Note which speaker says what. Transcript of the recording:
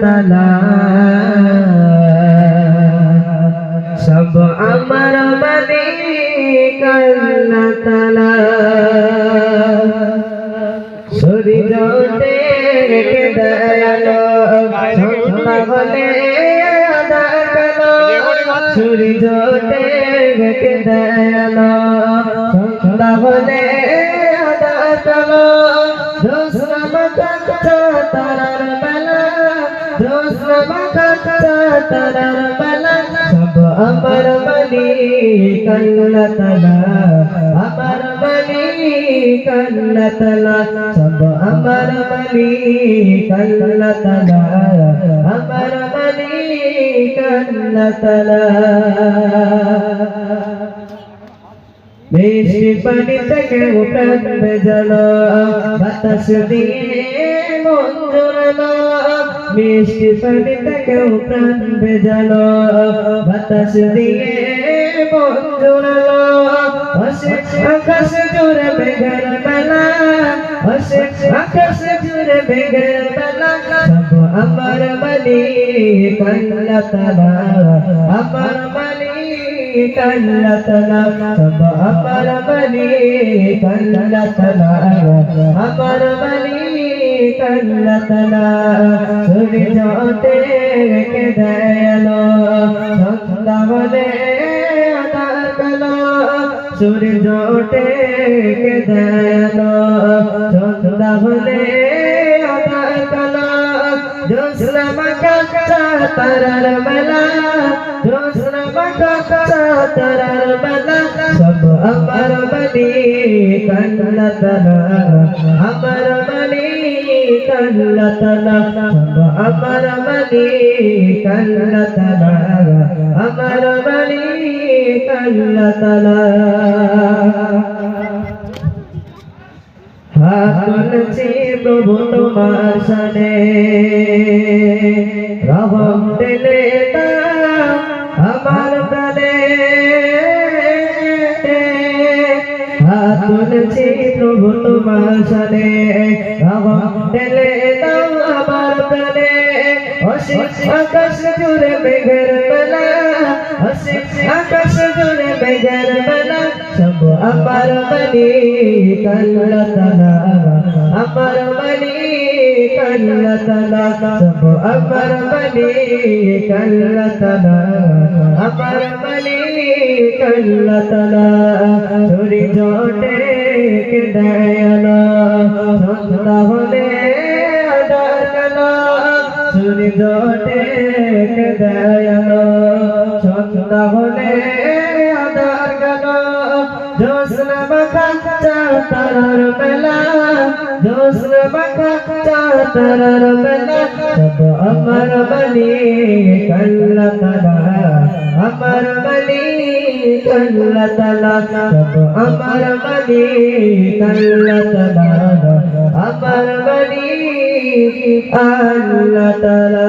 Speaker 1: তাআলা সব আমার মালিক আল্লাহ তাআলা সূর্য থেকে দয়ালো সন্ধ্যা হলে আঁধার কালো সূর্য থেকে দয়ালো সন্ধ্যা হলে আঁধার কালো জ্যোৎস্না মাখা তারার বেলা জ্যোৎস্না মাখা তারার বেলা সব আমার মালিক আল্লাহ তাআলা আমার মালিক আল্লাহ তাআলা সব আমার মালিক আল্লাহ তাআলা আমার মালিক আল্লাহ তাআলা মিষ্টি পানি থেকে প্রাণ ভেজালো বাতাস দিয়ে মন জোড়ালো মিষ্টি পানি থেকে প্রাণ ভেজালো বাতাস দিয়ে মন জোড়ালো আকাশ জুড়ে মেঘের বেলা আকাশ জুড়ে মেঘের বেলা সব আমার মালিক আল্লাহ তাআলা আমার মালিক আল্লাহ তাআলা সব আমার মালিক আল্লাহ তাআলা আমার মালিক আল্লাহ তাআলা সূর্য থেকে দয়ালো সন্ধ্যা হলে আঁধার কালো সূর্য থেকে দয়ালো সন্ধ্যা হলে আঁধার কালো জ্যোৎস্না মাখা তারার বেলা জ্যোৎস্না মাখা তারার বেলা সব আমার মালিক আল্লাহ তাআলা আমার মালিক আল্লাহ তাআলা সব আমার মালিক আল্লাহ তাআলা আমার মালিক আল্লাহ তাআলা হাত তুলছি প্রভু তোমার শানে রহম দিলে দাও আমার প্রাণে হাত তুলছি প্রভু তোমার শানে রহম দিলে দাও আমার প্রাণে অসীম আকাশ জুড়ে মেঘের বেলা অসীম আকাশ জুড়ে মেঘের বেলা সব আমার মালিক আল্লাহ তাআলা আমার মালিক আল্লাহ তাআলা সব আমার মালিক আল্লাহ তাআলা আমার মালিক আল্লাহ তাআলা সূর্য থেকে দয়ালো সন্ধ্যা হলে আঁধার কালো সূর্য থেকে দয়ালো সন্ধ্যা হলে আঁধার কালো জ্যোৎস্না মাখা তারার বেলা জ্যোৎস্না মাখা তারার বেলা সব আমার মালিক আল্লাহ তাআলা আমার মালিক আল্লাহ তাআলা সব আমার মালিক আল্লাহ তাআলা আমার মালিক আল্লাহ তাআলা